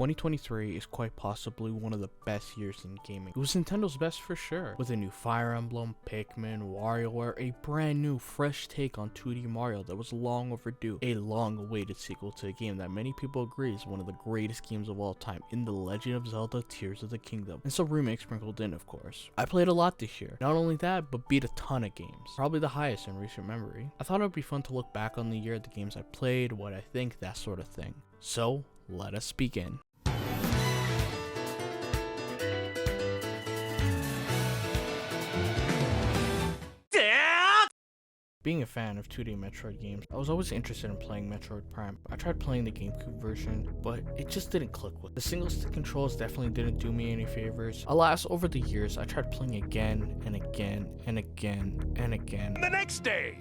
2023 is quite possibly one of the best years in gaming. It was Nintendo's best for sure, with a new Fire Emblem, Pikmin, WarioWare, a brand new fresh take on 2D Mario that was long overdue, a long-awaited sequel to a game that many people agree is one of the greatest games of all time in The Legend of Zelda Tears of the Kingdom, and some remakes sprinkled in, of course. I played a lot this year, not only that, but beat a ton of games, probably the highest in recent memory. I thought it would be fun to look back on the year, the games I played, what I think, that sort of thing. So, let us begin. Being a fan of 2D Metroid games, I was always interested in playing Metroid Prime. I tried playing the GameCube version, but it just didn't click with. The single stick controls definitely didn't do me any favors. Alas, over the years, I tried playing again and again and again and again. The next day,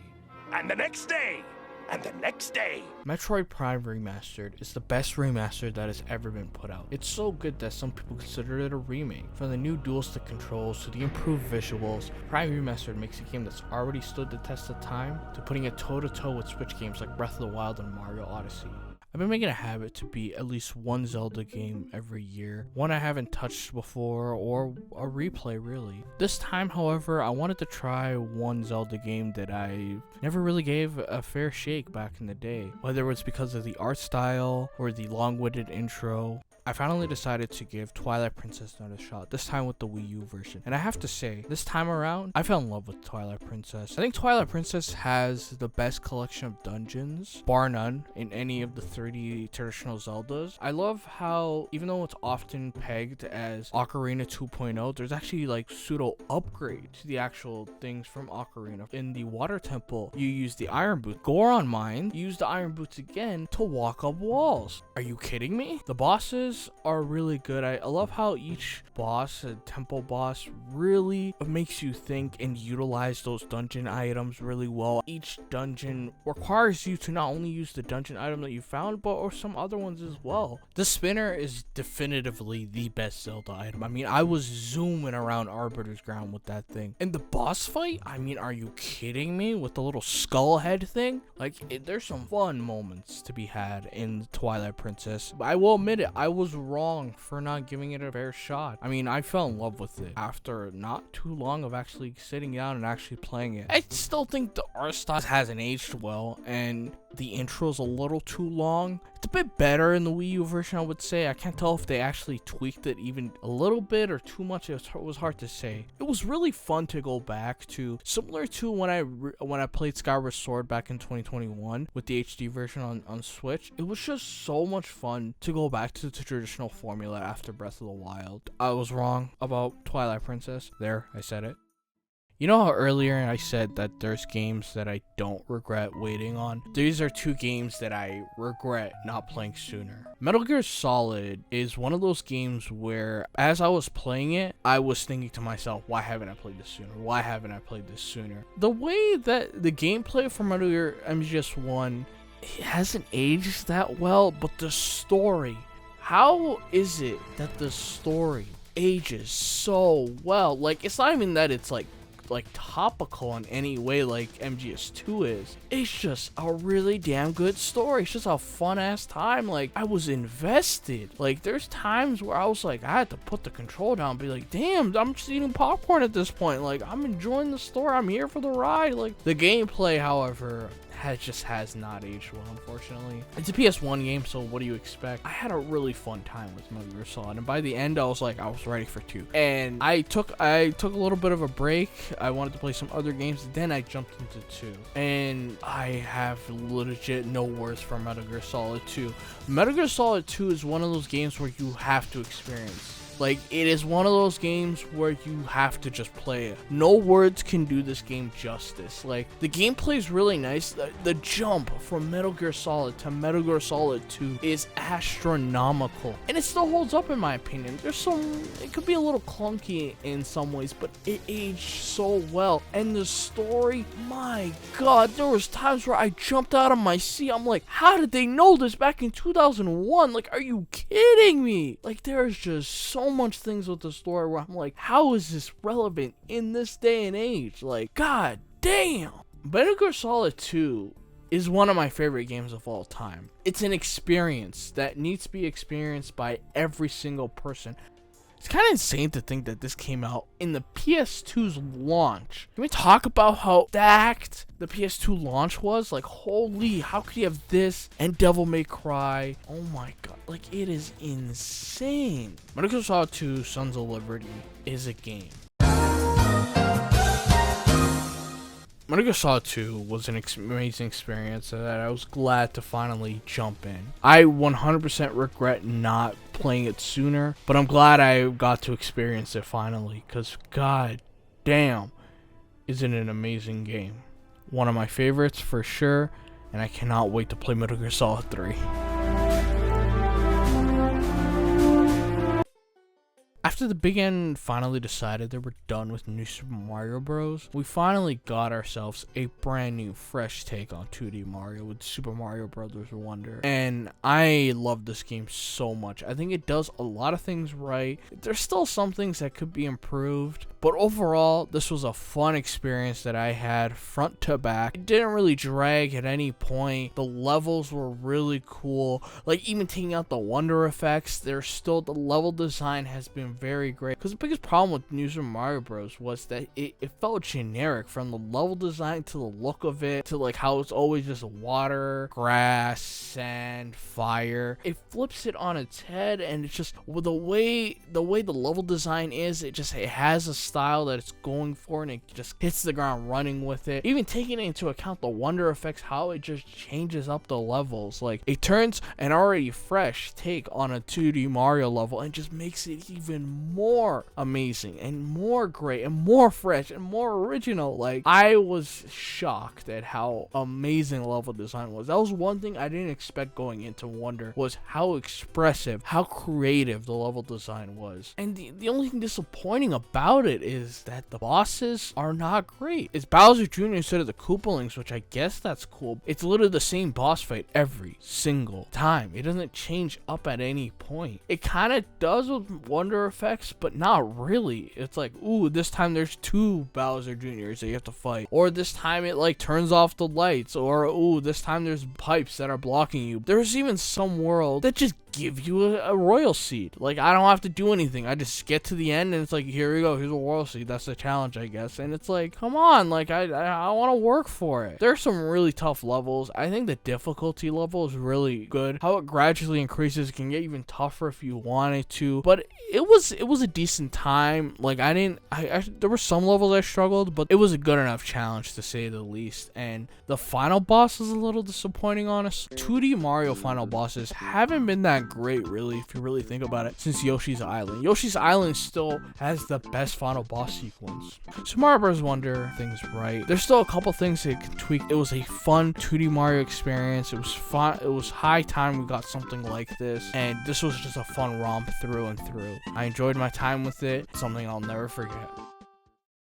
and the next day, and the next day. Metroid Prime Remastered is the best remaster that has ever been put out. It's so good that some people consider it a remake. From the new dual stick controls to the improved visuals, Prime Remastered makes a game that's already stood the test of time to putting it toe-to-toe with Switch games like Breath of the Wild and Mario Odyssey. I've been making a habit to beat at least one Zelda game every year, one I haven't touched before, or a replay really. This time, however, I wanted to try one Zelda game that I never really gave a fair shake back in the day, whether it was because of the art style or the long-winded intro. I finally decided to give Twilight Princess another shot, this time with the Wii U version. And I have to say, this time around, I fell in love with Twilight Princess. I think Twilight Princess has the best collection of dungeons, bar none, in any of the 3D traditional Zeldas. I love how, even though it's often pegged as Ocarina 2.0, there's actually like pseudo upgrade to the actual things from Ocarina. In the Water Temple, you use the Iron Boots. Goron Mine, you use the Iron Boots again to walk up walls. Are you kidding me? The bosses are really good. I love how each boss, a temple boss, really makes you think and utilize those dungeon items really well. Each dungeon requires you to not only use the dungeon item that you found, but or some other ones as well. The spinner is definitively the best Zelda item. I mean, I was zooming around Arbiter's Ground with that thing. And the boss fight, I mean, are you kidding me? With the little skull head thing? Like, there's some fun moments to be had in Twilight Princess. But I will admit it, I was wrong for not giving it a fair shot. I mean, I fell in love with it after not too long of actually sitting down and actually playing it. I still think the art style hasn't aged well, and the intro's a little too long. It's a bit better in the Wii U version, I would say. I can't tell if they actually tweaked it even a little bit or too much. It was hard to say. It was really fun to go back to, similar to when I played Skyward Sword back in 2021 with the HD version on Switch. It was just so much fun to go back to the traditional formula after Breath of the Wild. I was wrong about Twilight Princess. There, I said it. You know how earlier I said that there's games that I don't regret waiting on? These are two games that I regret not playing sooner. Metal Gear Solid is one of those games where, as I was playing it, I was thinking to myself, why haven't I played this sooner? Why haven't I played this sooner? The way that the gameplay for Metal Gear MGS1, it hasn't aged that well, but the story, how is it that the story ages so well? Like, it's not even that it's like topical in any way like MGS2 is. It's just a really damn good story. It's just a fun ass time. Like, I was invested. Like, there's times where I was like, I had to put the control down and be like, damn, I'm just eating popcorn at this point. Like, I'm enjoying the story. I'm here for the ride. Like, the gameplay, however, has not aged well, unfortunately. It's a PS1 game, so what do you expect? I had a really fun time with Metal Gear Solid, and by the end, I was ready for 2. And I took a little bit of a break. I wanted to play some other games, then I jumped into 2. And I have legit no words for Metal Gear Solid 2. Metal Gear Solid 2 is one of those games where you have to experience. Like, it is one of those games where you have to just play it. No words can do this game justice. Like, the gameplay is really nice. The jump from Metal Gear Solid to Metal Gear Solid 2 is astronomical. And it still holds up in my opinion. It could be a little clunky in some ways, but it aged so well. And the story, my god, there was times where I jumped out of my seat. I'm like, how did they know this back in 2001? Like, are you kidding me? Like, there's just so much things with the story where I'm like, how is this relevant in this day and age? Like, god damn. Metal Gear Solid 2 is one of my favorite games of all time. It's an experience that needs to be experienced by every single person. It's kind of insane to think that this came out in the PS2's launch. Can we talk about how stacked the PS2 launch was? Like, holy, how could you have this and Devil May Cry? Oh my god, like, it is insane. Metal Gear Solid 2 Sons of Liberty is a game. Metal Gear Solid 2 was an amazing experience that I was glad to finally jump in. I 100% regret not playing it sooner, but I'm glad I got to experience it finally, because god damn, is it an amazing game. One of my favorites for sure, and I cannot wait to play Metal Gear Solid 3. After the big end finally decided they were done with New Super Mario Bros., we finally got ourselves a brand new, fresh take on 2D Mario with Super Mario Bros. Wonder. And I love this game so much. I think it does a lot of things right. There's still some things that could be improved, but overall, this was a fun experience that I had front to back. It didn't really drag at any point. The levels were really cool. Like, even taking out the wonder effects, there's still, the level design has been very great. Because the biggest problem with New Super Mario Bros. Was that it felt generic, from the level design to the look of it, to like how it's always just water, grass, sand, fire. It flips it on its head, and it's just, with the way the level design is, it has a style that it's going for, and it just hits the ground running with it. Even taking into account the wonder effects, how it just changes up the levels. Like, it turns an already fresh take on a 2D Mario level and just makes it even more amazing and more great and more fresh and more original. Like, I was shocked at how amazing level design was. That was one thing I didn't expect going into Wonder, was how expressive, how creative the level design was. And the only thing disappointing about it is that the bosses are not great. It's Bowser Jr. instead of the Koopalings, which I guess that's cool. It's literally the same boss fight every single time. It doesn't change up at any point. It kind of does with wonder effects, but not really. It's like, ooh, this time there's two Bowser Jr.'s that you have to fight, or this time it like turns off the lights, or ooh, this time there's pipes that are blocking you. There's even some world that just give you a royal seed. Like, I don't have to do anything. I just get to the end and it's like, here we go, here's a royal seed. That's the challenge, I guess. And it's like, come on, like, I want to work for it. There's some really tough levels. I think the difficulty level is really good. How it gradually increases, it can get even tougher if you wanted to, but it was a decent time. Like, there were some levels I struggled, but it was a good enough challenge, to say the least. And the final boss is a little disappointing, honestly. 2D Mario final bosses haven't been that great, really, if you really think about it, since Yoshi's Island. Yoshi's Island still has the best final boss sequence. Super Mario Bros. Wonder things right. There's still a couple things that can tweak. It was a fun 2D Mario experience. It was fun. It was high time we got something like this, and this was just a fun romp through and through. I enjoyed my time with it. Something I'll never forget.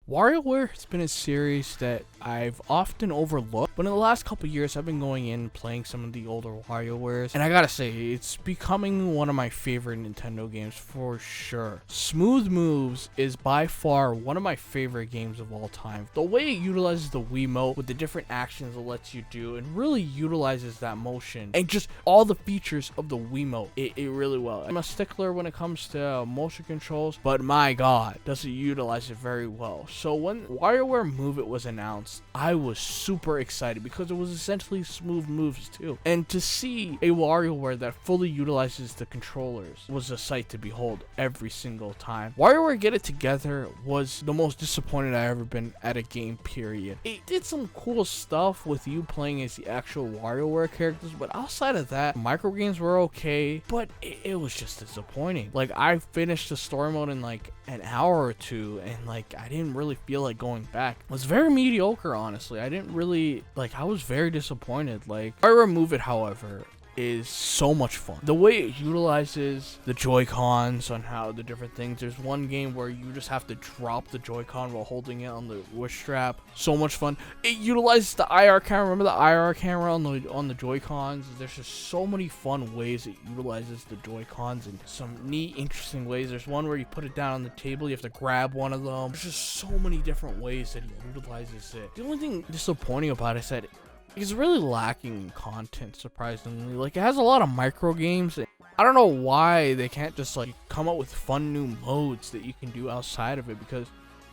WarioWare has been a series that I've often overlooked, but in the last couple years I've been going in and playing some of the older WarioWares, and I gotta say, it's becoming one of my favorite Nintendo games for sure. Smooth Moves is by far one of my favorite games of all time. The way it utilizes the Wiimote with the different actions it lets you do, and really utilizes that motion and just all the features of the Wiimote, it really well. I'm a stickler when it comes to motion controls, but my god, does it utilize it very well. So when WarioWare Move It was announced, I was super excited because it was essentially Smooth Moves too. And to see a WarioWare that fully utilizes the controllers was a sight to behold every single time. WarioWare Get It Together was the most disappointed I've ever been at a game, period. It did some cool stuff with you playing as the actual WarioWare characters, but outside of that, micro games were okay, but it was just disappointing. Like, I finished the story mode in like an hour or two, and like, I didn't really feel like going back. It was very mediocre, honestly. I didn't really, like, I was very disappointed. Like, I Remove It, however, is so much fun. The way it utilizes the Joy-Cons on how the different things. There's one game where you just have to drop the Joy-Con while holding it on the wrist strap. So much fun. It utilizes the IR camera. Remember the IR camera on the Joy-Cons? There's just so many fun ways it utilizes the Joy-Cons in some neat, interesting ways. There's one where you put it down on the table, you have to grab one of them. There's just so many different ways that it utilizes it. The only thing disappointing about it is that it's really lacking in content, surprisingly. Like, it has a lot of micro games. I don't know why they can't just like come up with fun new modes that you can do outside of it, because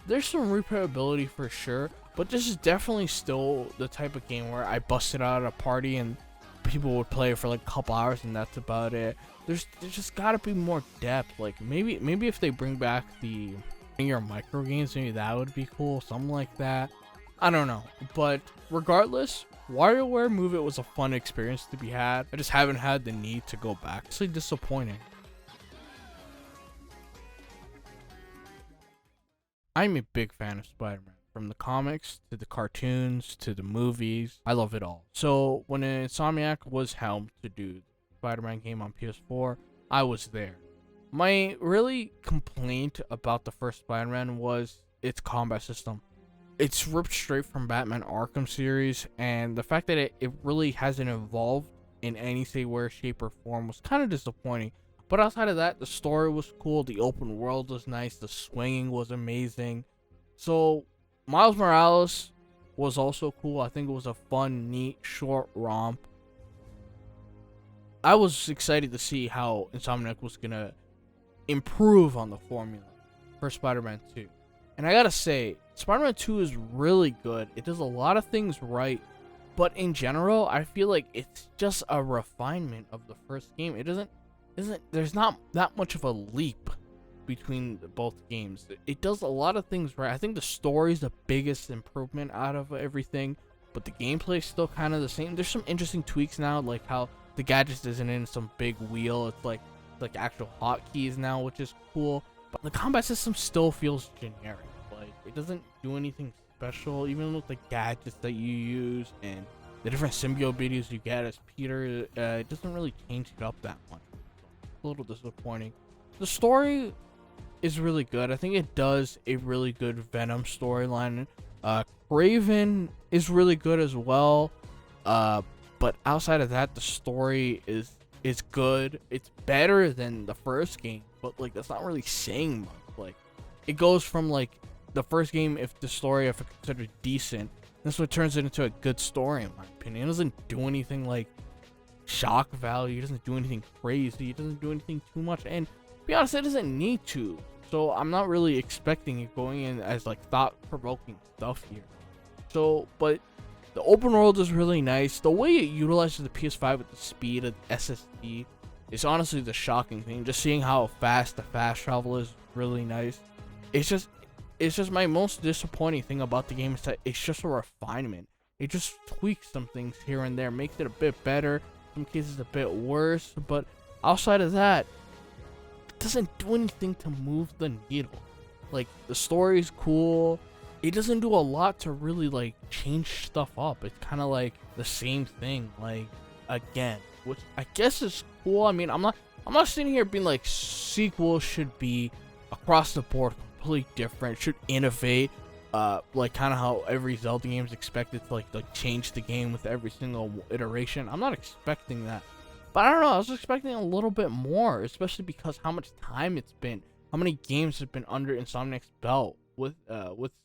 there's some replayability for sure, but this is definitely still the type of game where I busted out at a party and people would play for like a couple hours and that's about it. There's just gotta be more depth. Like maybe if they bring back the your micro games, maybe that would be cool, something like that. I don't know, but regardless, WarioWare Move It was a fun experience to be had. I just haven't had the need to go back. It's like disappointing. I'm a big fan of Spider-Man. From the comics to the cartoons to the movies, I love it all. So when Insomniac was helmed to do the Spider-Man game on PS4, I was there. My really complaint about the first Spider-Man was its combat system. It's ripped straight from Batman Arkham series, and the fact that it really hasn't evolved in any shape or form was kind of disappointing. But outside of that, the story was cool, the open world was nice, the swinging was amazing. So Miles Morales was also cool. I think it was a fun, neat, short romp. I was excited to see how Insomniac was gonna improve on the formula for Spider-Man 2. And I gotta say, Spider-Man 2 is really good. It does a lot of things right, but in general, I feel like it's just a refinement of the first game. There's not that much of a leap between both games. It does a lot of things right. I think the story is the biggest improvement out of everything, but the gameplay is still kind of the same. There's some interesting tweaks now, like how the gadgets isn't in some big wheel. It's like actual hotkeys now, which is cool. But the combat system still feels generic. Like, it doesn't do anything special, even with the gadgets that you use and the different symbiote videos you get as Peter. It doesn't really change it up that much. It's a little disappointing. The story is really good. I think it does a really good Venom storyline. Kraven is really good as well. But outside of that, the story is good. It's better than the first game, but like that's not really saying much. Like, it goes from like the first game, if the story if it's considered decent, this what turns it into a good story in my opinion. It doesn't do anything like shock value. It doesn't do anything crazy. It doesn't do anything too much. And to be honest, it doesn't need to. So I'm not really expecting it going in as like thought-provoking stuff here. So, but the open world is really nice. The way it utilizes the PS5 with the speed of SSD is honestly the shocking thing. Just seeing how fast the fast travel is really nice. It's just my most disappointing thing about the game is that it's just a refinement. It just tweaks some things here and there, makes it a bit better, some cases a bit worse, but outside of that, it doesn't do anything to move the needle. Like, the story is cool. It doesn't do a lot to really like change stuff up. It's kind of like the same thing, like again, which I guess is cool. I mean, I'm not sitting here being like sequels should be across the board completely different, should innovate, like kind of how every Zelda game is expected to like change the game with every single iteration. I'm not expecting that, but I don't know. I was expecting a little bit more, especially because how much time it's been, how many games have been under Insomniac's belt with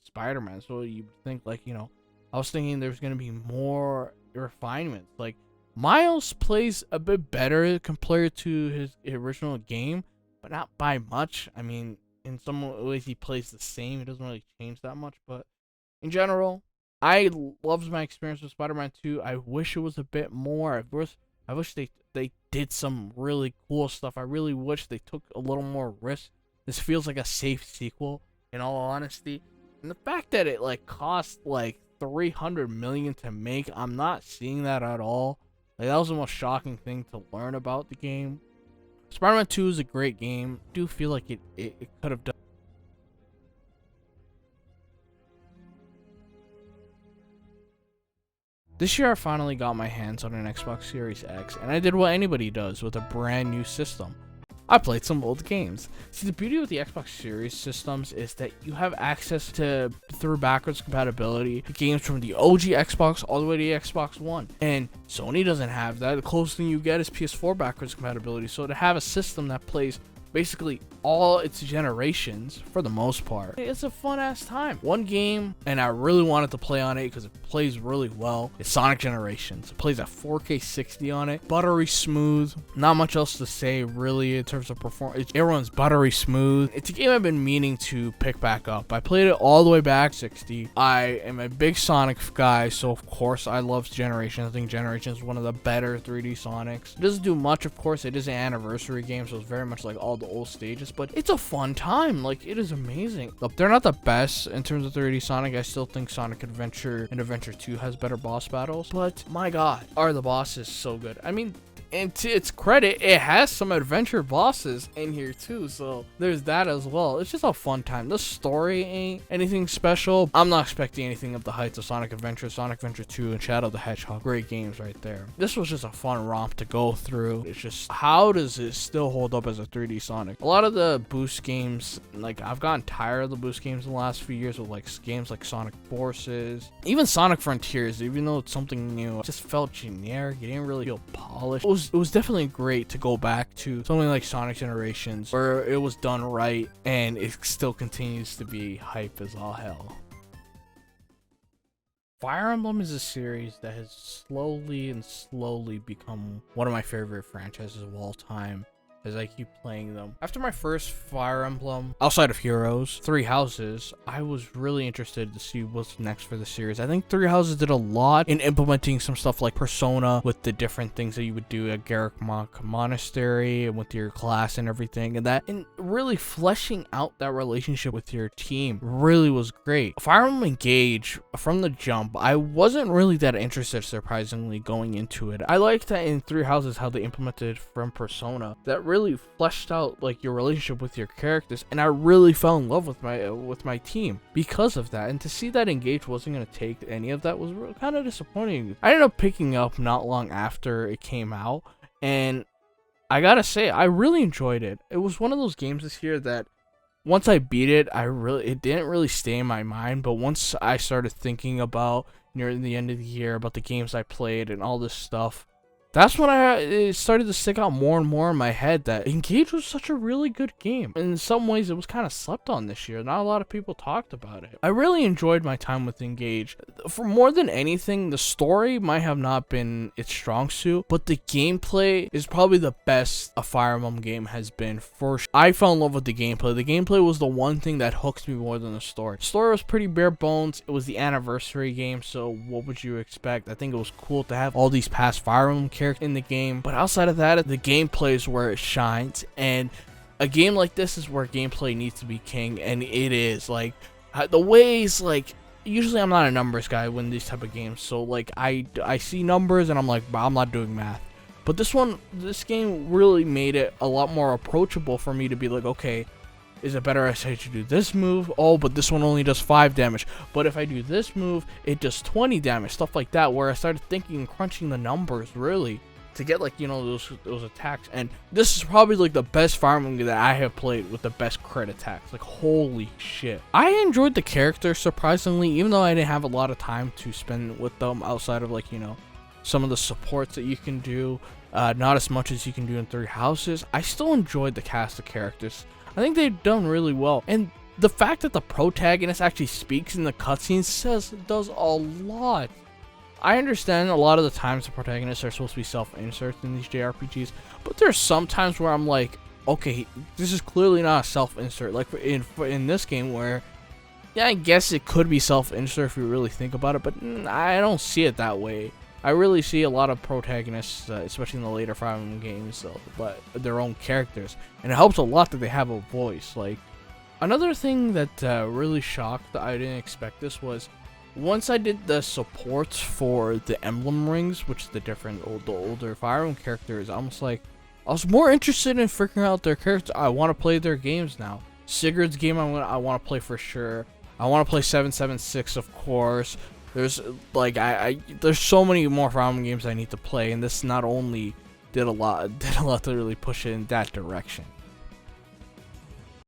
Spider-Man. So you think like, you know, I was thinking there's gonna be more refinements. Like, Miles plays a bit better compared to his original game, but not by much. I mean, in some ways he plays the same. It doesn't really change that much, but in general, I loved my experience with Spider-Man 2. I wish it was a bit more. I wish they did some really cool stuff. I really wish they took a little more risk. This feels like a safe sequel, in all honesty. And the fact that it like cost like $300 million to make, I'm not seeing that at all. Like, that was the most shocking thing to learn about the game. Spider-Man 2 is a great game. I do feel like it could have done. This year I finally got my hands on an Xbox Series X, and I did what anybody does with a brand new system. I played some old games. See, the beauty with the Xbox Series systems is that you have access to, through backwards compatibility, games from the OG Xbox all the way to the Xbox One. And Sony doesn't have that. The closest thing you get is PS4 backwards compatibility. So to have a system that plays basically all its generations for the most part. It's a fun ass time. One game, and I really wanted to play on it because it plays really well, it's Sonic Generations. It plays at 4K 60 on it, buttery smooth. Not much else to say really in terms of performance. It runs buttery smooth. It's a game I've been meaning to pick back up. I played it all the way back 60. I am a big Sonic guy, so of course I love Generations. I think Generations is one of the better 3D Sonics. It doesn't do much, of course. It is an anniversary game, so it's very much like all the old stages, but it's a fun time. Like, it is amazing. Look, they're not the best in terms of 3D Sonic. I still think Sonic Adventure and Adventure 2 has better boss battles, but my god, are the bosses so good. I mean, and to its credit, it has some adventure bosses in here too, so there's that as well. It's just a fun time. The story ain't anything special. I'm not expecting anything of the heights of Sonic Adventure, Sonic Adventure 2, and Shadow the Hedgehog. Great games right there. This was just a fun romp to go through. It's just, how does it still hold up as a 3D Sonic? A lot of the boost games, like, I've gotten tired of the boost games in the last few years with like games like Sonic Forces, even Sonic Frontiers. Even though it's something new, it just felt generic. It didn't really feel polished. It was definitely great to go back to something like Sonic Generations, where it was done right and it still continues to be hype as all hell. Fire Emblem is a series that has slowly become one of my favorite franchises of all time as I keep playing them. After my first Fire Emblem, outside of Heroes, Three Houses, I was really interested to see what's next for the series. I think Three Houses did a lot in implementing some stuff like Persona with the different things that you would do at Garreg Mach Monastery and with your class and everything, and really fleshing out that relationship with your team really was great. Fire Emblem Engage, from the jump, I wasn't really that interested, surprisingly, going into it. I liked that in Three Houses how they implemented from Persona, that really fleshed out like your relationship with your characters, and I really fell in love with my team because of that. And to see that Engage wasn't going to take any of that was kind of disappointing. I ended up picking up not long after it came out, and I gotta say, I really enjoyed it. It was one of those games this year that once I beat it, it didn't really stay in my mind, but once I started thinking about near the end of the year about the games I played and all this stuff, that's when it started to stick out more and more in my head that Engage was such a really good game. In some ways, it was kind of slept on this year. Not a lot of people talked about it. I really enjoyed my time with Engage. For more than anything, the story might have not been its strong suit, but the gameplay is probably the best a Fire Emblem game has been for sure. I fell in love with the gameplay. The gameplay was the one thing that hooked me more than the story. The story was pretty bare bones. It was the anniversary game, so what would you expect? I think it was cool to have all these past Fire Emblem characters in the game, but outside of that, the gameplay is where it shines, and a game like this is where gameplay needs to be king, and it is. Like, the ways, like, usually I'm not a numbers guy when these type of games, so like I see numbers and I'm like, I'm not doing math. But this game really made it a lot more approachable for me to be like, okay, is it better if I do this move? Oh, but this one only does 5 damage. But if I do this move, it does 20 damage. Stuff like that, where I started thinking and crunching the numbers, really, to get, like, you know, those attacks. And this is probably, like, the best Fire Emblem game that I have played with the best crit attacks. Like, holy shit. I enjoyed the characters, surprisingly, even though I didn't have a lot of time to spend with them outside of, like, you know, some of the supports that you can do. Not as much as you can do in Three Houses. I still enjoyed the cast of characters. I think they've done really well, and the fact that the protagonist actually speaks in the cutscenes does a lot. I understand a lot of the times the protagonists are supposed to be self-insert in these JRPGs, but there's some times where I'm like, okay, this is clearly not a self-insert. Like in this game, where, yeah, I guess it could be self-insert if you really think about it, but I don't see it that way. I really see a lot of protagonists, especially in the later Fire Emblem games, but their own characters, and it helps a lot that they have a voice. Like, another thing that really shocked that I didn't expect this was, once I did the supports for the emblem rings, which is the older Fire Emblem characters, I was more interested in figuring out their characters. I want to play their games now. Sigurd's game I want to play for sure. I want to play 776, of course. There's like there's so many more Fire Emblem games I need to play, and this not only did a lot to really push it in that direction.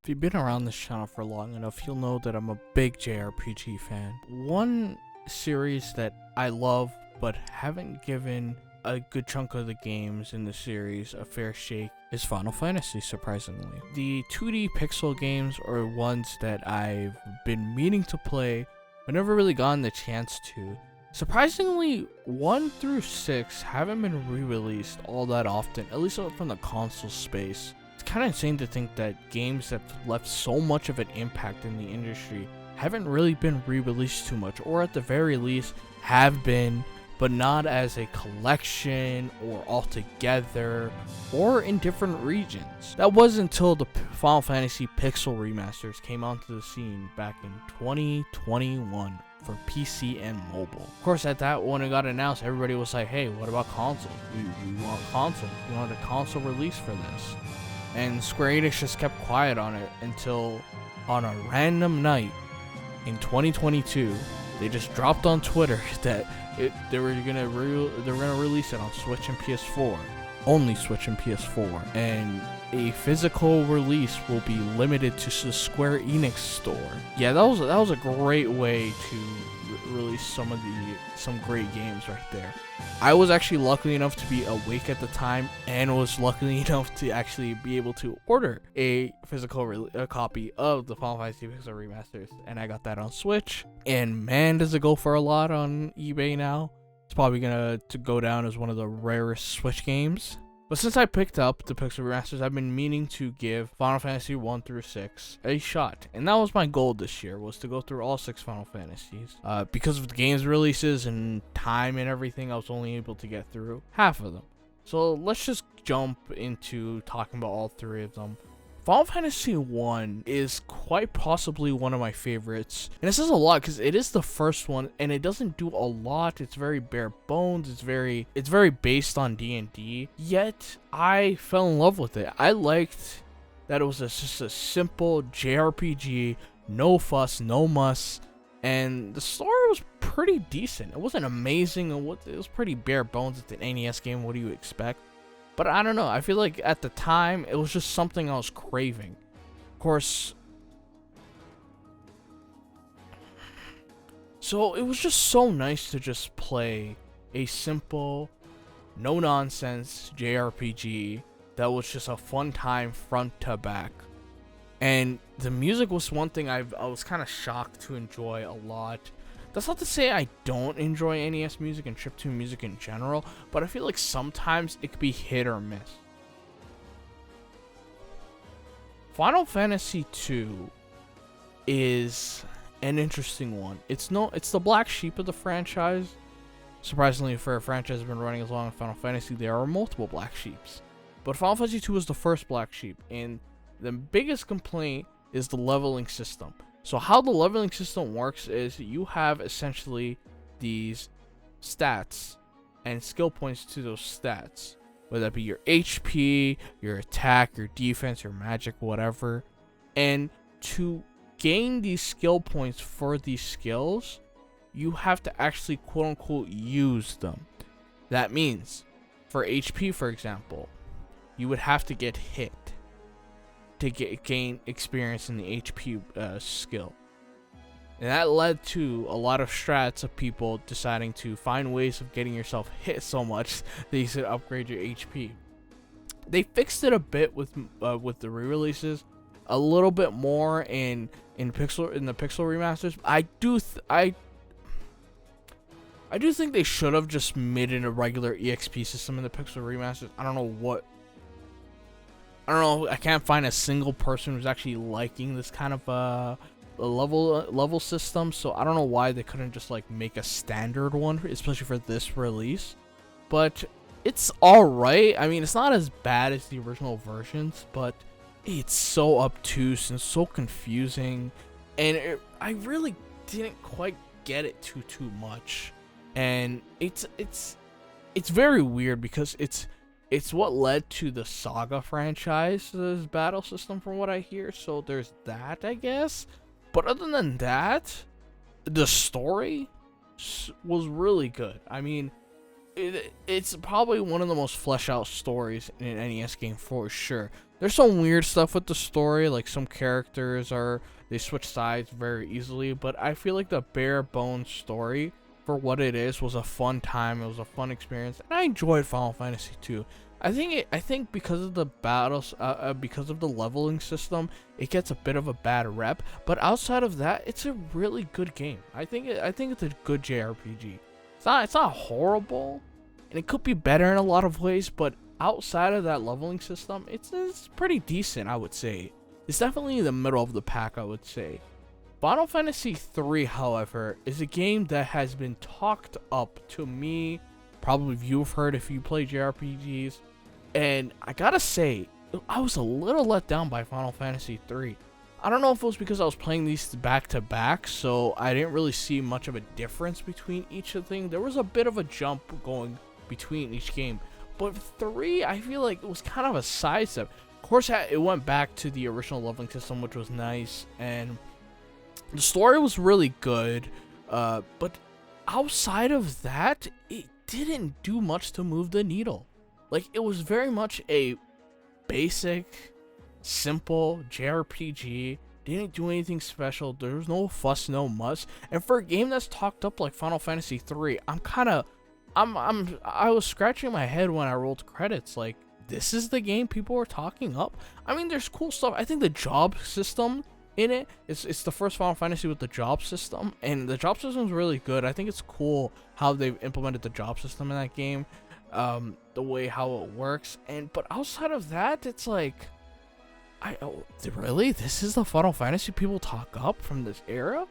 If you've been around this channel for long enough, you'll know that I'm a big JRPG fan. One series that I love but haven't given a good chunk of the games in the series a fair shake is Final Fantasy, surprisingly. The 2D pixel games are ones that I've been meaning to play, but never really gotten the chance to. Surprisingly, 1 through 6 haven't been re-released all that often, at least from the console space. It's kind of insane to think that games that left so much of an impact in the industry haven't really been re-released too much, or at the very least have been, but not as a collection or all together or in different regions. That wasn't until the Final Fantasy Pixel remasters came onto the scene back in 2021 for PC and mobile. Of course, at that when it got announced, everybody was like, hey, what about console? We want console. We want a console release for this. And Square Enix just kept quiet on it until on a random night in 2022, they just dropped on Twitter that they were gonna release it on Switch and PS4, only Switch and PS4, and a physical release will be limited to the Square Enix store. Yeah, that was a great way to release some great games right there. I was actually lucky enough to be awake at the time, and was lucky enough to actually be able to order a physical copy of the Final Fantasy Pixel remasters, and I got that on Switch. And man, does it go for a lot on eBay now. It's probably gonna go down as one of the rarest Switch games. But since I picked up the Pixel remasters, I've been meaning to give Final Fantasy 1 through 6 a shot, and that was my goal this year, was to go through all 6 Final Fantasies. Because of the game's releases and time and everything, I was only able to get through half of them. So let's just jump into talking about all 3 of them. Final Fantasy 1 is quite possibly one of my favorites, and it says a lot because it is the first one, and it doesn't do a lot. It's very bare bones. It's very based on D&D. Yet I fell in love with it. I liked that it was just a simple JRPG, no fuss, no muss, and the story was pretty decent. It wasn't amazing. It was pretty bare bones. It's an NES game. What do you expect? But I don't know, I feel like at the time, it was just something I was craving. Of course, so it was just so nice to just play a simple, no-nonsense JRPG that was just a fun time front to back. And the music was one thing I was kind of shocked to enjoy a lot. That's not to say I don't enjoy NES music and chiptune music in general, but I feel like sometimes it could be hit or miss. Final Fantasy 2 is an interesting one. It's the black sheep of the franchise. Surprisingly, for a franchise that's been running as long as Final Fantasy, there are multiple black sheeps. But Final Fantasy 2 is the first black sheep, and the biggest complaint is the leveling system. So how the leveling system works is you have essentially these stats and skill points to those stats, whether that be your HP, your attack, your defense, your magic, whatever. And to gain these skill points for these skills, you have to actually quote unquote use them. That means for HP, for example, you would have to get hit to gain experience in the HP skill. And that led to a lot of strats of people deciding to find ways of getting yourself hit so much that you should upgrade your HP. They fixed it a bit with the re-releases, a little bit more in the Pixel remasters. I do think they should have just made it a regular EXP system in the Pixel remasters. I don't know. I can't find a single person who's actually liking this kind of a level system, so I don't know why they couldn't just like make a standard one, especially for this release. But it's alright. I mean, it's not as bad as the original versions, but it's so obtuse and so confusing, and I really didn't quite get it too much. And it's very weird because it's what led to the Saga franchise's battle system, from what I hear. So there's that, I guess. But other than that, the story was really good. I mean, it's probably one of the most fleshed out stories in an NES game for sure. There's some weird stuff with the story, like some characters they switch sides very easily. But I feel like the bare bones story for what it is was a fun time. It was a fun experience, and I enjoyed Final Fantasy 2. I think because of the battles, because of the leveling system, it gets a bit of a bad rep. But outside of that, it's a really good game. I think it's a good JRPG. It's not horrible, and it could be better in a lot of ways. But outside of that leveling system, it's pretty decent, I would say. It's definitely in the middle of the pack, I would say. Final Fantasy 3, however, is a game that has been talked up to me. Probably you've heard if you play JRPGs. And I gotta say, I was a little let down by Final Fantasy 3. I don't know if it was because I was playing these back to back, so I didn't really see much of a difference between each of the things. There was a bit of a jump going between each game. But 3, I feel like it was kind of a sidestep. Of course, it went back to the original leveling system, which was nice. And the story was really good. But outside of that, it didn't do much to move the needle. Like, it was very much a basic, simple JRPG. Didn't do anything special. There was no fuss, no muss. And for a game that's talked up like Final Fantasy 3, I was scratching my head when I rolled credits. Like, this is the game people were talking up. I mean, there's cool stuff. I think the job system in it, it's the first Final Fantasy with the job system, and the job system is really good. I think it's cool how they've implemented the job system in that game. The way how it works, but outside of that, it's like, really, this is the Final Fantasy people talk up from this era?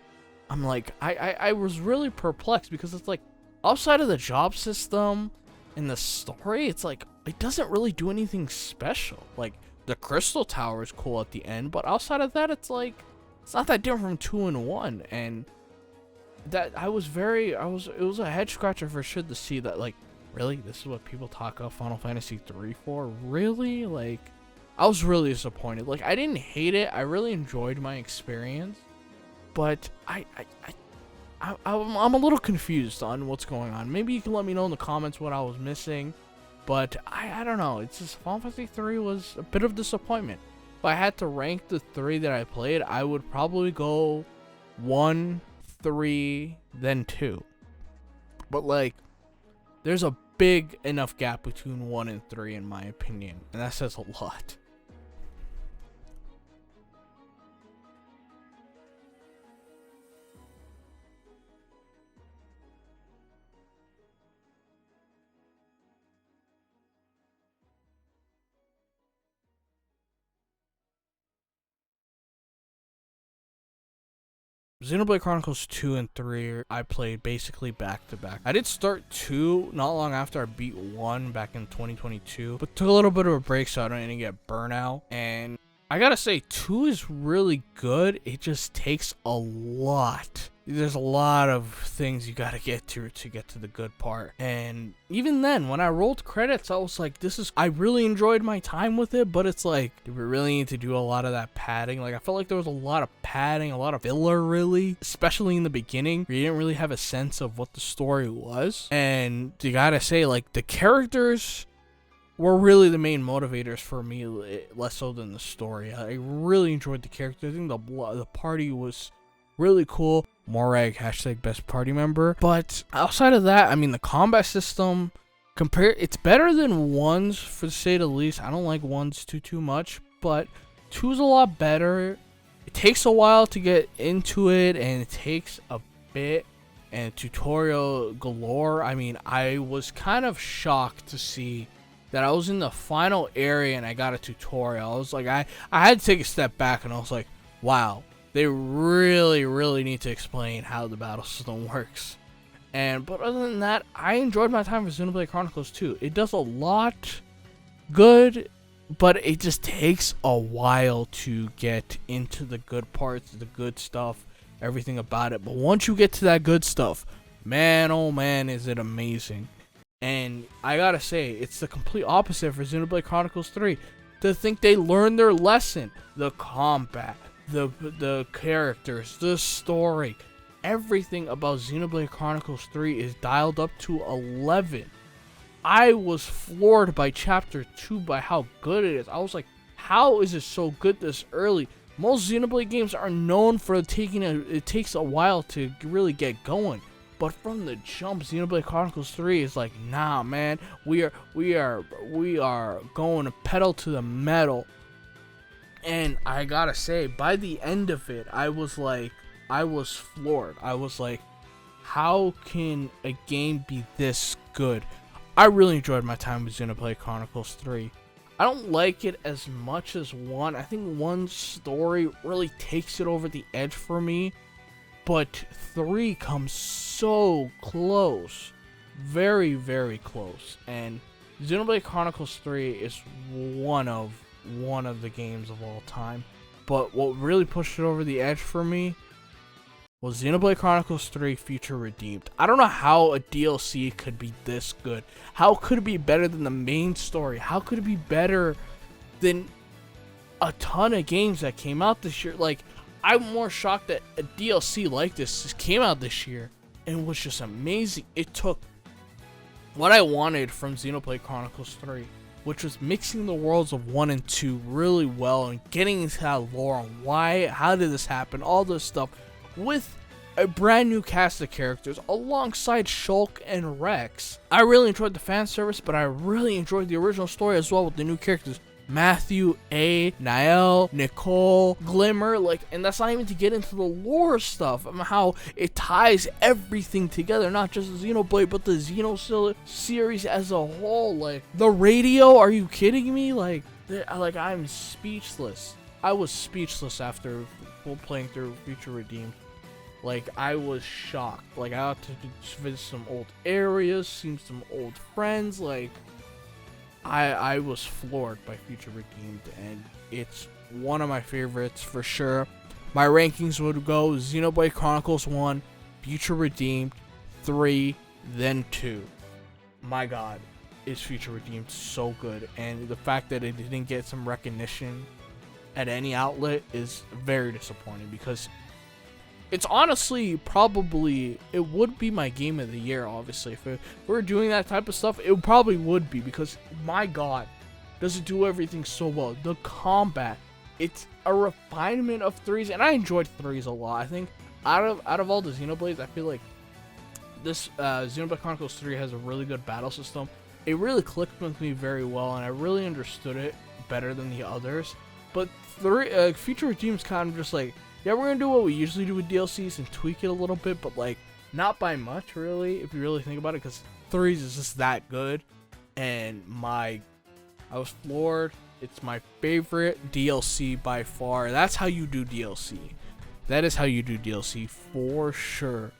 I'm like, I was really perplexed, because it's like, outside of the job system and the story, it's like, it doesn't really do anything special. Like, the Crystal Tower is cool at the end, but outside of that, it's like, it's not that different from 2 and 1, and that it was a head scratcher for sure to see that, like, really, this is what people talk up Final Fantasy 3 for? Really? Like, I was really disappointed. Like, I didn't hate it. I really enjoyed my experience, but I'm a little confused on what's going on. Maybe you can let me know in the comments what I was missing, but I don't know. It's just Final Fantasy 3 was a bit of disappointment. If I had to rank the 3 that I played, I would probably go 1, 3, then 2. But like, there's a big enough gap between 1 and 3 in my opinion, and that says a lot. Xenoblade Chronicles 2 and 3, I played basically back to back. I did start 2 not long after I beat 1 back in 2022, but took a little bit of a break so I didn't get burnout. And I gotta say, 2 is really good. It just takes a lot. There's a lot of things you gotta get to get to the good part. And even then, when I rolled credits, I was like, I really enjoyed my time with it, but it's like, do we really need to do a lot of that padding? Like, I felt like there was a lot of padding, a lot of filler, really, especially in the beginning, where you didn't really have a sense of what the story was. And you gotta say, like, the characters were really the main motivators for me, less so than the story. I really enjoyed the characters. I think the party was really cool. Morag, hashtag best party member. But outside of that, I mean, the combat system, it's better than 1's, for to say the least. I don't like 1's too much, but 2's a lot better. It takes a while to get into it, and it takes a bit, and tutorial galore. I mean, I was kind of shocked to see that I was in the final area and I got a tutorial. I was like, I had to take a step back, and I was like, wow, they really need to explain how the battle system works. But other than that, I enjoyed my time with Xenoblade Chronicles 2. It does a lot good, but it just takes a while to get into the good parts, the good stuff, everything about it. But once you get to that good stuff, man, oh man, is it amazing. And I gotta say, it's the complete opposite for Xenoblade Chronicles 3. To think they learned their lesson, the combat, the characters, the story, everything about Xenoblade Chronicles 3 is dialed up to 11. I was floored by chapter 2 by how good it is. I was like, how is it so good this early? Most Xenoblade games are known for it takes a while to really get going. But from the jump, Xenoblade Chronicles 3 is like, nah, man, we are going to pedal to the metal. And I gotta say, by the end of it, I was floored. I was like, how can a game be this good? I really enjoyed my time with Xenoblade Chronicles 3. I don't like it as much as 1. I think 1's story really takes it over the edge for me. But 3 comes so close. Very, very close. And Xenoblade Chronicles 3 is one of the games of all time. But what really pushed it over the edge for me was Xenoblade Chronicles 3 Future Redeemed. I don't know how a DLC could be this good. How could it be better than the main story? How could it be better than a ton of games that came out this year? Like, I'm more shocked that a DLC like this just came out this year and was just amazing. It took what I wanted from Xenoblade Chronicles 3, which was mixing the worlds of 1 and 2 really well and getting into that lore on why, how did this happen, all this stuff, with a brand new cast of characters alongside Shulk and Rex. I really enjoyed the fan service, but I really enjoyed the original story as well with the new characters. Matthew, A, Nael, Nicole, Glimmer, and that's not even to get into the lore stuff and how it ties everything together, not just Xenoblade, but the Xeno series as a whole. Like, the radio, are you kidding me? I'm speechless. I was speechless after playing through Future Redeemed. I was shocked. I got to visit some old areas, see some old friends, I was floored by Future Redeemed, and it's one of my favorites for sure. My rankings would go Xenoblade Chronicles 1, Future Redeemed, 3, then 2. My god, is Future Redeemed so good, and the fact that it didn't get some recognition at any outlet is very disappointing, because it's honestly probably, it would be my game of the year, obviously. If we're doing that type of stuff, it probably would be, because my god, does it do everything so well. The combat, it's a refinement of 3's, and I enjoyed 3's a lot. I think out of all the Xenoblades, I feel like this Xenoblade Chronicles 3 has a really good battle system. It really clicked with me very well, and I really understood it better than the others. But Future Redeemed's kind of just like, yeah, we're gonna do what we usually do with DLCs and tweak it a little bit, but not by much, really, if you really think about it, because 3's is just that good. And I was floored. It's my favorite DLC by far. That's how you do DLC. That is how you do DLC for sure.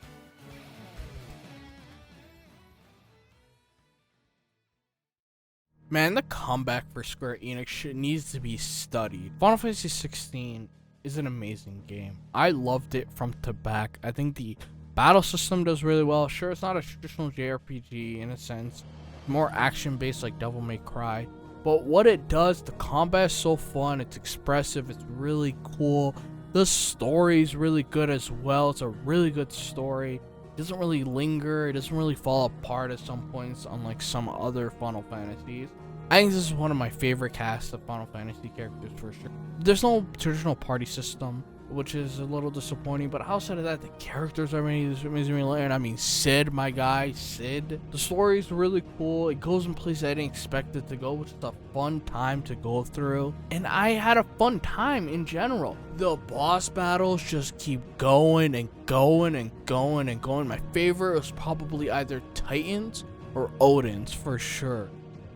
Man, the comeback for Square Enix needs to be studied. Final Fantasy 16 is an amazing game. I loved it from to back. I think the battle system does really well. Sure, it's not a traditional JRPG in a sense, more action based like Devil May Cry, but what it does, the combat is so fun, it's expressive, it's really cool. The story is really good as well. It's a really good story. It doesn't really linger, it doesn't really fall apart at some points, unlike some other Final Fantasies. I think this is one of my favorite casts of Final Fantasy characters for sure. There's no traditional party system, which is a little disappointing, but outside of that, the characters are amazing. And I mean, Sid, my guy, Sid. The story is really cool. It goes in places I didn't expect it to go, which is a fun time to go through. And I had a fun time in general. The boss battles just keep going and going and going and going. My favorite was probably either Titans or Odin's for sure.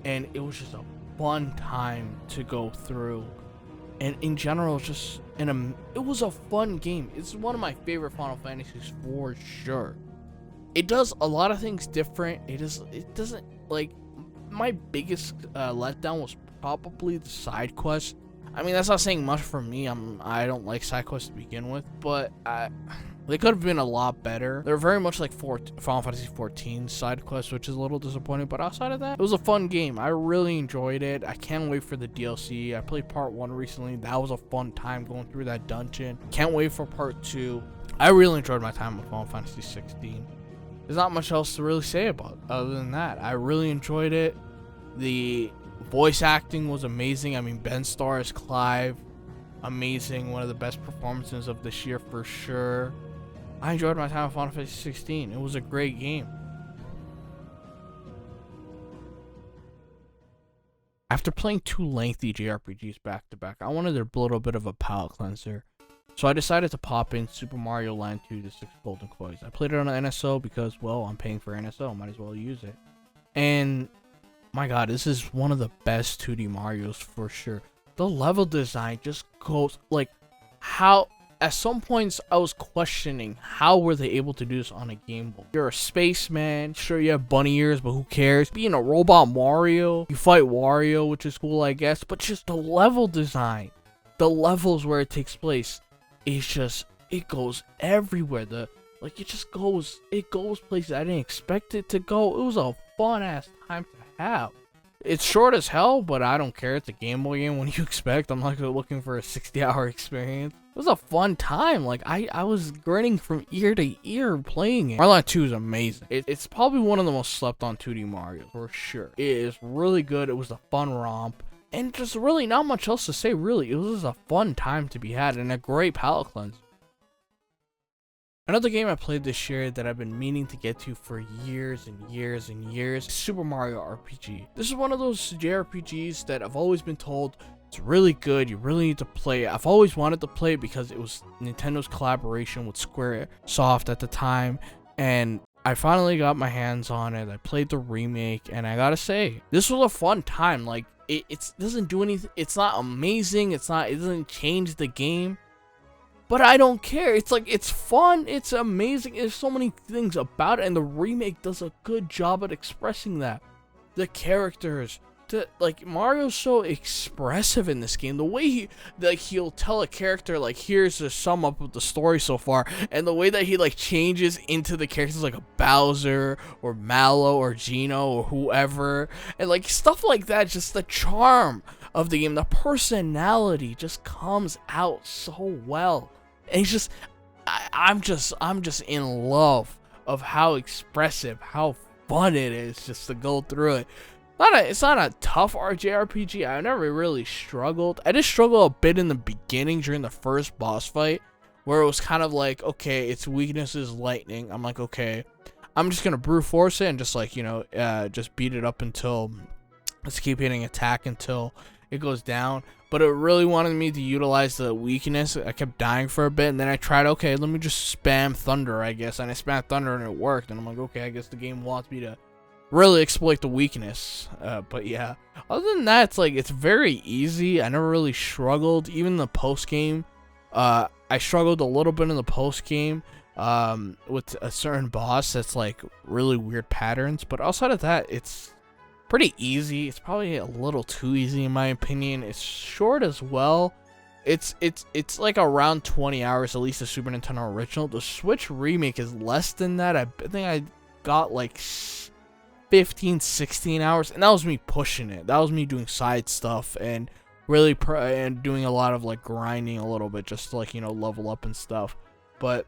And it was just a fun time to go through. And in general, just it was a fun game. It's one of my favorite Final Fantasies for sure. It does a lot of things different. It doesn't, my biggest letdown was probably the side quest. I mean, that's not saying much for me. I don't like side quests to begin with, but they could have been a lot better. They're very much like Final Fantasy 14 side quests, which is a little disappointing. But outside of that, it was a fun game. I really enjoyed it. I can't wait for the DLC. I played part 1 recently. That was a fun time going through that dungeon. Can't wait for part 2. I really enjoyed my time with Final Fantasy 16. There's not much else to really say about it other than that. I really enjoyed it. The voice acting was amazing. I mean, Ben Starr as Clive, amazing. One of the best performances of this year for sure. I enjoyed my time with Final Fantasy 16. It was a great game. After playing 2 lengthy JRPGs back to back, I wanted a little bit of a palate cleanser. So I decided to pop in Super Mario Land 2 The 6 Golden Coins. I played it on an NSO because, well, I'm paying for NSO, might as well use it. And my god, this is one of the best 2D Marios for sure. The level design just goes, like, how, at some points I was questioning how were they able to do this on a Game Boy. You're a spaceman, sure you have bunny ears, but who cares? Being a robot Mario, you fight Wario, which is cool I guess, but just the level design, the levels where it takes place, it's just, it goes everywhere. It goes places I didn't expect it to go. It was a fun ass time to have. It's short as hell, but I don't care. It's a Game Boy game. What do you expect? I'm not looking for a 60-hour experience. It was a fun time. Like, I was grinning from ear to ear playing it. Mario Land 2 is amazing. It's probably one of the most slept on 2D Mario, for sure. It is really good. It was a fun romp. And just really not much else to say, really. It was just a fun time to be had and a great palate cleanse. Another game I played this year that I've been meaning to get to for years and years and years is Super Mario RPG. This is one of those JRPGs that I've always been told it's really good, you really need to play it. I've always wanted to play it because it was Nintendo's collaboration with Squaresoft at the time, and I finally got my hands on it. I played the remake, and I gotta say, this was a fun time. Like, it doesn't do anything, it's not amazing, it doesn't change the game. But I don't care. It's like, it's fun. It's amazing. There's so many things about it. And the remake does a good job at expressing that. The characters. Like, Mario's so expressive in this game. The way he'll tell a character, like, here's a sum up of the story so far. And the way that he, like, changes into the characters like a Bowser or Mallow or Geno or whoever. And, like, stuff like that. Just the charm of the game. The personality just comes out so well. And it's just, I'm just in love of how expressive, how fun it is just to go through it. It's not a tough JRPG. I never really struggled. I just struggled a bit in the beginning during the first boss fight, where it was kind of like, okay, its weakness is lightning. I'm like, okay, I'm just gonna brute force it and just, like, you know, just beat it up until, let's keep hitting attack until it goes down. But it really wanted me to utilize the weakness. I kept dying for a bit, and then I tried, okay, let me just spam thunder, I guess. And I spammed thunder and it worked. And I'm like, okay, I guess the game wants me to really exploit the weakness. But yeah, other than that, it's like, it's very easy. I never really struggled. Even the post game, I struggled a little bit in the post game with a certain boss that's like really weird patterns. But outside of that, it's pretty easy. It's probably a little too easy in my opinion. It's short as well. It's like around 20 hours, at least the Super Nintendo original. The Switch remake is less than that. I think I got like 15, 16 hours, and that was me pushing it. That was me doing side stuff and really and doing a lot of like grinding a little bit just to, like, you know, level up and stuff. But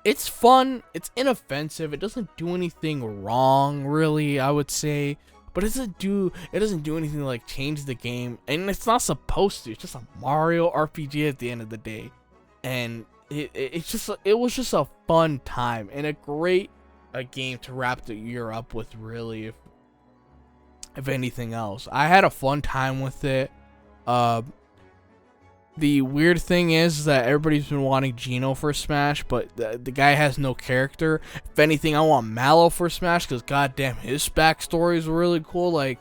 it's fun, it's inoffensive, it doesn't do anything wrong, really, I would say. But it doesn't do anything to, like, change the game, and it's not supposed to. It's just a Mario RPG at the end of the day. And it was just a fun time and a great game to wrap the year up with, really, if anything else. I had a fun time with it. The weird thing is that everybody's been wanting Geno for Smash, but the guy has no character. If anything, I want Mallow for Smash, because goddamn, his backstory is really cool. Like,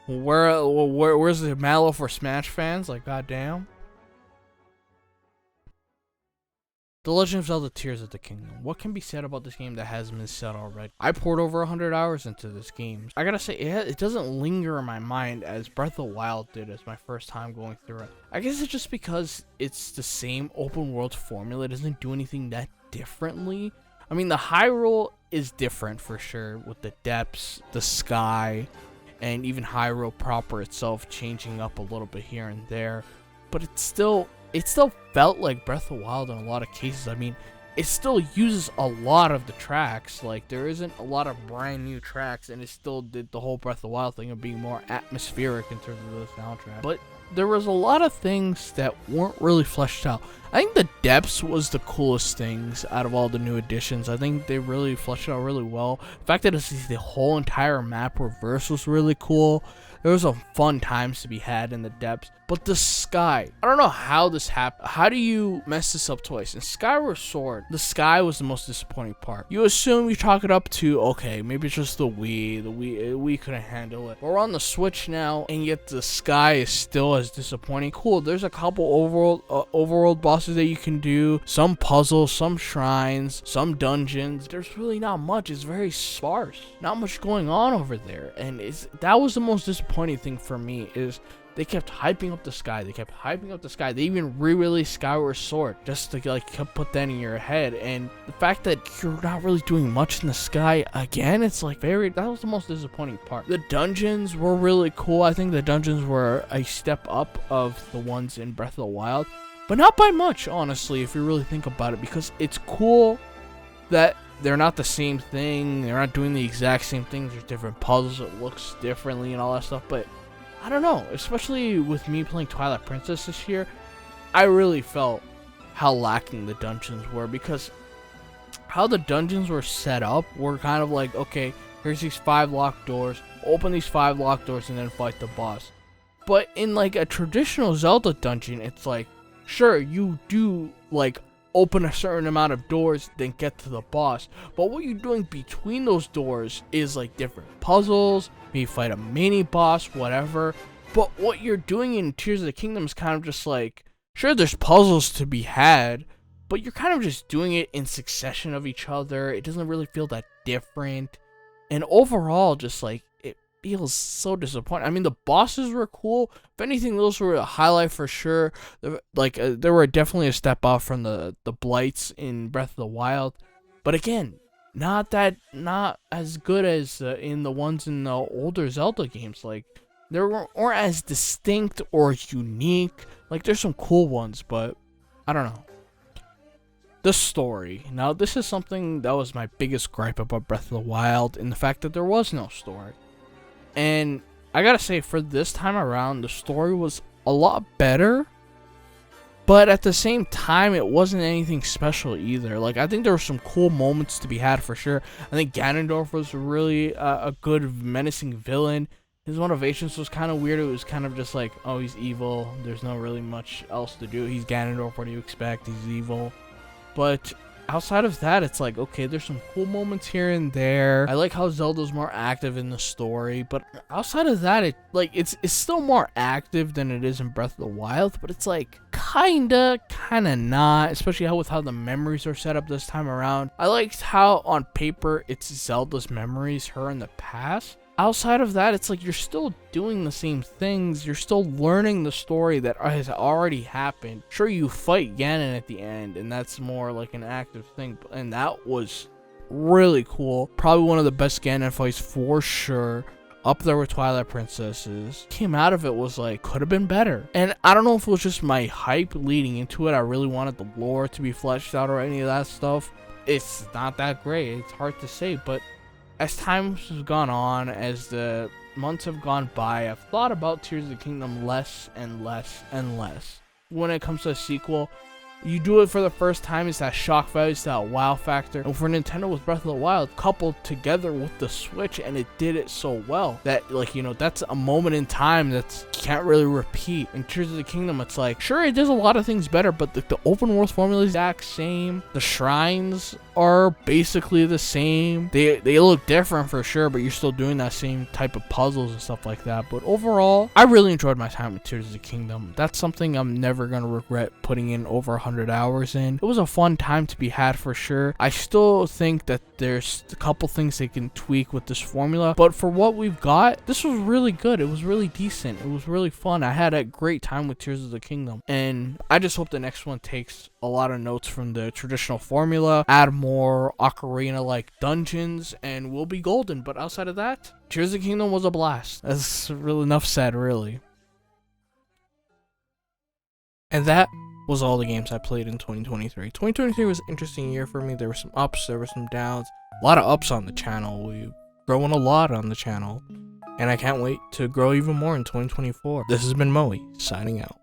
where's the Mallow for Smash fans? Like, goddamn. The Legend of Zelda Tears of the Kingdom. What can be said about this game that hasn't been said already? I poured over 100 hours into this game. I gotta say, it doesn't linger in my mind as Breath of the Wild did as my first time going through it. I guess it's just because it's the same open world formula. It doesn't do anything that differently. I mean, the Hyrule is different for sure, with the depths, the sky, and even Hyrule proper itself changing up a little bit here and there. But it still felt like Breath of the Wild in a lot of cases. I mean, it still uses a lot of the tracks. Like, there isn't a lot of brand new tracks, and it still did the whole Breath of the Wild thing of being more atmospheric in terms of the soundtrack. But there was a lot of things that weren't really fleshed out. I think the depths was the coolest things out of all the new additions. I think they really fleshed it out really well. The fact that it's the whole entire map reverse was really cool. There was some fun times to be had in the depths. But the sky, I don't know how this happened. How do you mess this up twice? In Skyward Sword, the sky was the most disappointing part. You assume you chalk it up to, okay, maybe it's just the Wii couldn't handle it. But we're on the Switch now, and yet the sky is still as disappointing. Cool, there's a couple overworld bosses that you can do, some puzzles, some shrines, some dungeons. There's really not much. It's very sparse. Not much going on over there. And that was the most disappointing thing for me, is they kept hyping up the sky. They even re-released Skyward Sword just to like put that in your head. And the fact that you're not really doing much in the sky again, it's like that was the most disappointing part. The dungeons were really cool. I think the dungeons were a step up of the ones in Breath of the Wild, but not by much, honestly, if you really think about it, because it's cool that they're not the same thing. They're not doing the exact same things. There's different puzzles. It looks differently and all that stuff, but I don't know, especially with me playing Twilight Princess this year, I really felt how lacking the dungeons were, because how the dungeons were set up were kind of like, okay, here's these 5 locked doors, open these 5 locked doors and then fight the boss. But in like a traditional Zelda dungeon, it's like, sure, you do like open a certain amount of doors, then get to the boss, but what you're doing between those doors is like different puzzles, maybe fight a mini boss, whatever. But what you're doing in Tears of the Kingdom is kind of just like, sure, there's puzzles to be had, but you're kind of just doing it in succession of each other. It doesn't really feel that different, and overall, just like, it feels so disappointing. I mean, the bosses were cool. If anything, those were a highlight for sure. They were definitely a step up from the blights in Breath of the Wild, but again, not as good as in the ones in the older Zelda games. Like, they weren't as distinct or unique. Like, there's some cool ones, but I don't know. The story. Now, this is something that was my biggest gripe about Breath of the Wild, in the fact that there was no story. And I gotta say, for this time around, the story was a lot better, but at the same time, it wasn't anything special either. Like, I think there were some cool moments to be had for sure. I think Ganondorf was really a good menacing villain. His motivations was kind of weird. It was kind of just like, oh, he's evil. There's no really much else to do. He's Ganondorf. What do you expect? He's evil. But outside of that, it's like, okay, there's some cool moments here and there. I like how Zelda's more active in the story, but outside of that, it's still more active than it is in Breath of the Wild, but it's like kinda not, especially with how the memories are set up this time around. I liked how on paper it's Zelda's memories, her in the past. Outside of that, it's like you're still doing the same things. You're still learning the story that has already happened. Sure, you fight Ganon at the end, and that's more like an active thing, and that was really cool. Probably one of the best Ganon fights for sure. Up there with Twilight Princesses. Came out of it was like, could have been better. And I don't know if it was just my hype leading into it. I really wanted the lore to be fleshed out or any of that stuff. It's not that great. It's hard to say, but as time has gone on, as the months have gone by, I've thought about Tears of the Kingdom less and less and less. When it comes to a sequel, you do it for the first time, it's that shock value, it's that wow factor. And for Nintendo with Breath of the Wild, coupled together with the Switch, and it did it so well that, like, you know, that's a moment in time that can't really repeat. In Tears of the Kingdom, it's like, sure, it does a lot of things better, but the open world formula is the exact same. The shrines are basically the same. They look different for sure, but you're still doing that same type of puzzles and stuff like that. But overall, I really enjoyed my time with Tears of the Kingdom. That's something I'm never gonna regret putting in over 100 hours in. It was a fun time to be had for sure. I still think that there's a couple things they can tweak with this formula, but for what we've got, this was really good. It was really decent. It was really fun. I had a great time with Tears of the Kingdom, and I just hope the next one takes a lot of notes from the traditional formula, add more Ocarina like dungeons, and we'll be golden. But outside of that, Tears of the Kingdom was a blast. That's really enough said, really. And that was all the games I played in 2023. 2023 was an interesting year for me. There were some ups, there were some downs. A lot of ups on the channel. We've grown a lot on the channel, and I can't wait to grow even more in 2024. This has been Moe, signing out.